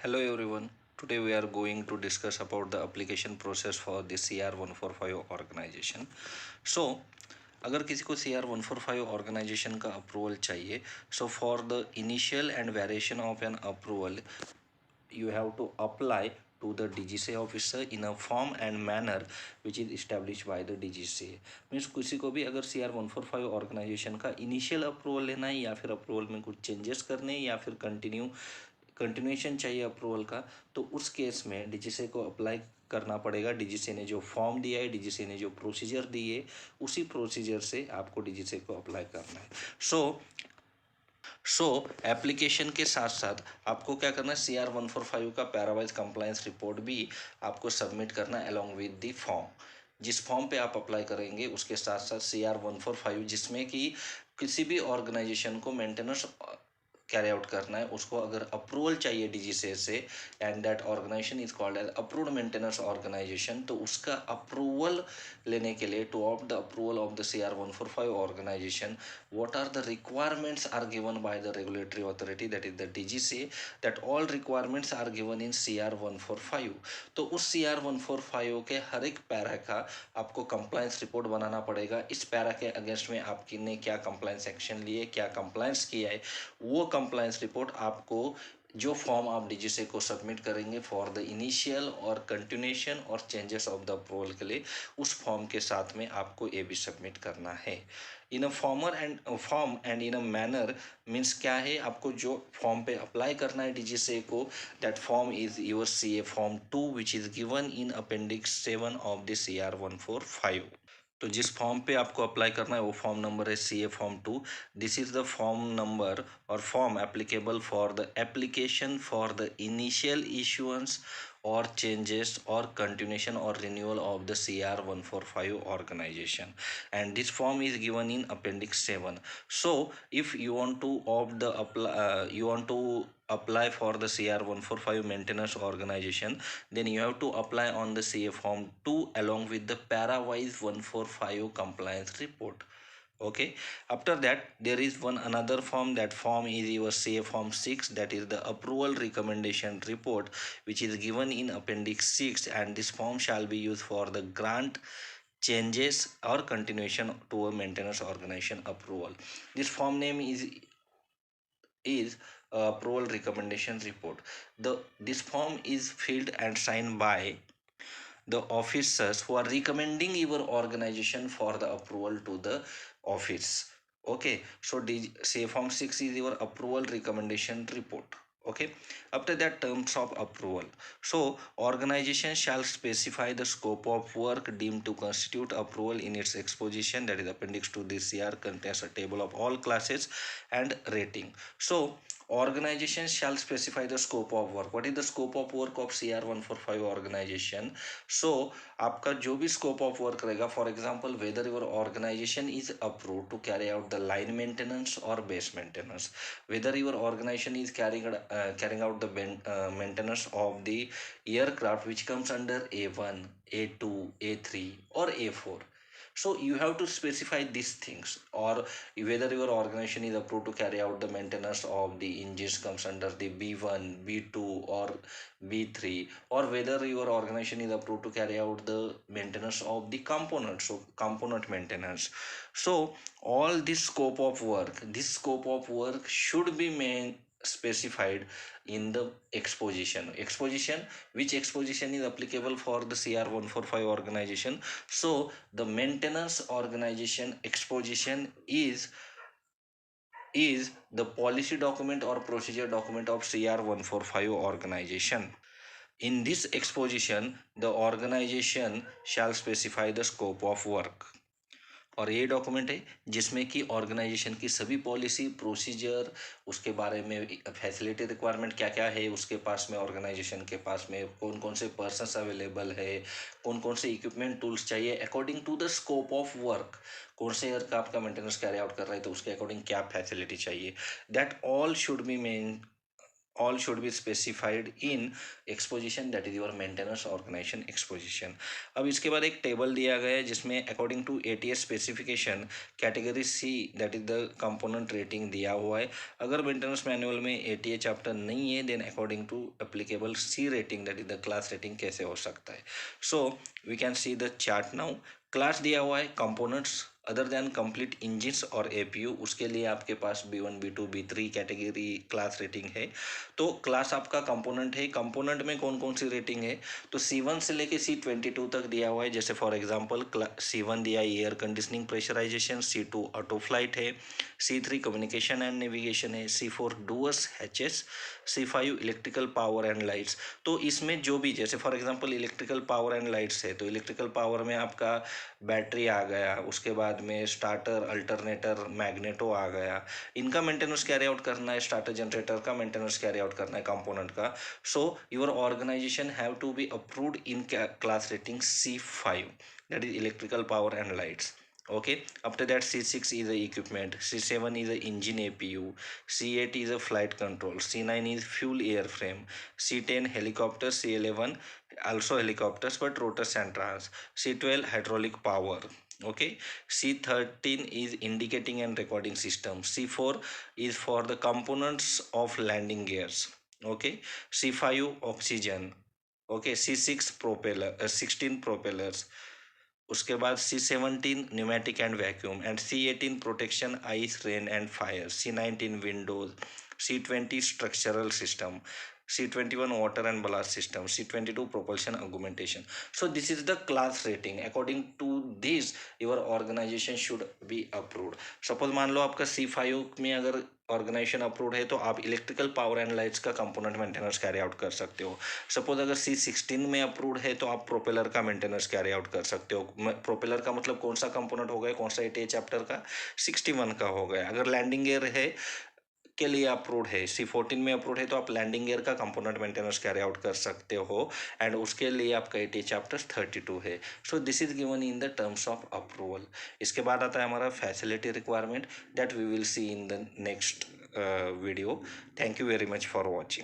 Hello everyone. Today we are going to discuss about the application process for the CR145 organization. So अगर किसी को CR145 organization का approval चाहिए, so for the initial and variation of an approval, you have to apply to the DGCA officer in a form and manner which is established by the DGCA. Means किसी को भी अगर CR145 organisation का initial approval लेना है या फिर approval में कुछ चेंजेस करने या फिर कंटिन्यूएशन चाहिए अप्रूवल का, तो उस केस में डीजीसीए को अप्लाई करना पड़ेगा। डीजीसीए ने जो फॉर्म दिया है, डीजीसीए ने जो प्रोसीजर दी है, उसी प्रोसीजर से आपको डीजीसीए को अप्लाई करना है। सो एप्लीकेशन के साथ साथ आपको क्या करना है, CR145 का पैरावाइज कंप्लायंस रिपोर्ट भी आपको सबमिट करना है अलॉन्ग विद द फॉर्म। जिस फॉर्म पे आप अप्लाई करेंगे उसके साथ साथ CR145, जिसमें कि किसी भी ऑर्गेनाइजेशन को मेंटेनेंस कैरी आउट करना है, उसको अगर अप्रूवल चाहिए डीजीसीए से and that organisation is called as approved maintenance organisation, तो उसका अप्रूवल लेने के लिए to opt the approval of the CR145 organisation, what are the requirements are given by the regulatory authority, that is the DGCA, that all requirements are given in CR145। तो उस CR145 के हर एक para का आपको compliance report बनाना पड़ेगा। इस para के against में आपने क्या कंप्लायंस एक्शन लिए, क्या कंप्लायंस किया है, वो कंप्लायंस रिपोर्ट आपको, जो फॉर्म आप डीजीसीए को सबमिट करेंगे फॉर द इनिशियल और कंटिन्यूएशन और चेंजेस ऑफ द अप्रूवल के लिए, उस फॉर्म के साथ में आपको ये भी सबमिट करना है in a form and in a manner. Means क्या है, आपको जो फॉर्म पे अप्लाई करना है डीजीसीए को, that form is your CA form 2 which is given in appendix 7 of the CR145। तो जिस फॉर्म पे आपको अप्लाई करना है वो फॉर्म नंबर है CA form 2। This is the form number और form applicable for the application for the initial issuance or changes or continuation or renewal of the CR145 organization, and this form is given in appendix 7. So if you want to opt the you want to apply for the CR145 maintenance organization, then you have to apply on the CA form 2 along with the para wise 145 compliance report. Okay, after that there is one another form. That form is your CA form 6, that is the approval recommendation report, which is given in appendix 6, and this form shall be used for the grant changes or continuation to a maintenance organization approval. This form name is approval recommendation report. This form is filled and signed by the officers who are recommending your organization for the approval to the office. Okay, so say form 6 is your approval recommendation report. Okay, after that, terms of approval. So organization shall specify the scope of work deemed to constitute approval in its exposition, that is appendix to this CR contains a table of all classes and rating. So organization shall specify the scope of work. What is the scope of work of CR145 organization? So आपका जो भी scope of work रहेगा, for example whether your organisation is approved to carry out the line maintenance और base maintenance, whether your organisation is carrying out the maintenance of the aircraft which comes under A1, A2, A3 or A4. So you have to specify these things, or whether your organization is approved to carry out the maintenance of the engines comes under the B1, B2 or B3, or whether your organization is approved to carry out the maintenance of the components, so component maintenance. So all this scope of work should be specified in the exposition, which exposition is applicable for the CR145 organization. So the maintenance organization exposition is the policy document or procedure document of CR145 organization. In this exposition, the organization shall specify the scope of work. और ये document है जिसमें कि organisation की सभी policy procedure, उसके बारे में फैसिलिटी रिक्वायरमेंट क्या क्या है उसके पास में, ऑर्गेनाइजेशन के पास में कौन कौन से पर्सन्स अवेलेबल है, कौन कौन से इक्विपमेंट टूल्स चाहिए according to the scope of work, कौन से एयरक्राफ्ट का मेंटेनेंस कैरी आउट कर रहा है तो उसके अकॉर्डिंग क्या फैसिलिटी चाहिए, that all should be all should be specified in exposition, that is your maintenance organization exposition. अब इसके बाद एक टेबल दिया गया है जिसमें according to ATS specification category C that is the component rating दिया हुआ है. अगर मेंटेनेंस मैनुअल में ATA चैप्टर नहीं है then according to applicable C rating that is the class rating कैसे हो सकता है. So we can see the chart now. Class दिया हुआ है components other than complete engines और APU, उसके लिए आपके पास B1 B2 B3 category class rating है. तो क्लास आपका कंपोनेंट है. कंपोनेंट में कौन कौन सी रेटिंग है तो C1 से लेके C22 तक दिया हुआ है. जैसे फॉर एग्जांपल C1 दिया air conditioning pressurization, C2 auto flight है, C3 कम्युनिकेशन एंड नेविगेशन है, C4 doors HS, C5 electrical power and lights. तो इसमें जो भी जैसे for example electrical power and lights है तो इलेक्ट्रिकल पावर में आपका बैटरी आ गया, उसके बाद में स्टार्टर अल्टरनेटर मैग्नेटो आ गया. इनका मेंटेनेंस कैरी आउट करना है. स्टार्टर जनरेटर का मेंटेनेंस कैरी आउट करना है कंपोनेंट का. So your organization have to be approved in class rating C5 that is electrical power and lights. Okay, after that C6 is the equipment, C7 is the engine APU, C8 is a flight control, C9 is fuel airframe, C10 helicopter, C11 also helicopters but rotors and trans, C12 hydraulic power. Okay, C13 is indicating and recording system, C4 is for the components of landing gears. Okay, C5 oxygen. Okay, C6 propeller, 16 propellers. उसके बाद C17 pneumatic and vacuum and C18 protection ice rain and fire, C19 Windows, C20 structural system, C21 water and blast system, C22 propulsion augmentation. So this is the class rating. According to this your organization should be approved. Suppose मान लो आपका C5 में अगर organisation approved है तो आप electrical power and lights का component maintenance carry out कर सकते हो. सपोज अगर C16 में अप्रूव्ड है तो आप प्रोपेलर का मेंटेनेंस कैरी आउट कर सकते हो. प्रोपेलर का मतलब कौन सा कंपोनेंट हो गया, कौन सा ATA चैप्टर का 61 का हो गया. अगर लैंडिंग गियर है के लिए अप्रूव्ड है, C14 में अप्रूव्ड है तो आप लैंडिंग गियर का कंपोनेंट मेंटेनेंस कैरी आउट कर सकते हो एंड उसके लिए आपका ATA चैप्टर 32 है. So this is given in the terms of approval. इसके बाद आता है हमारा facility requirement that we will see in the next video. Thank you very much for watching.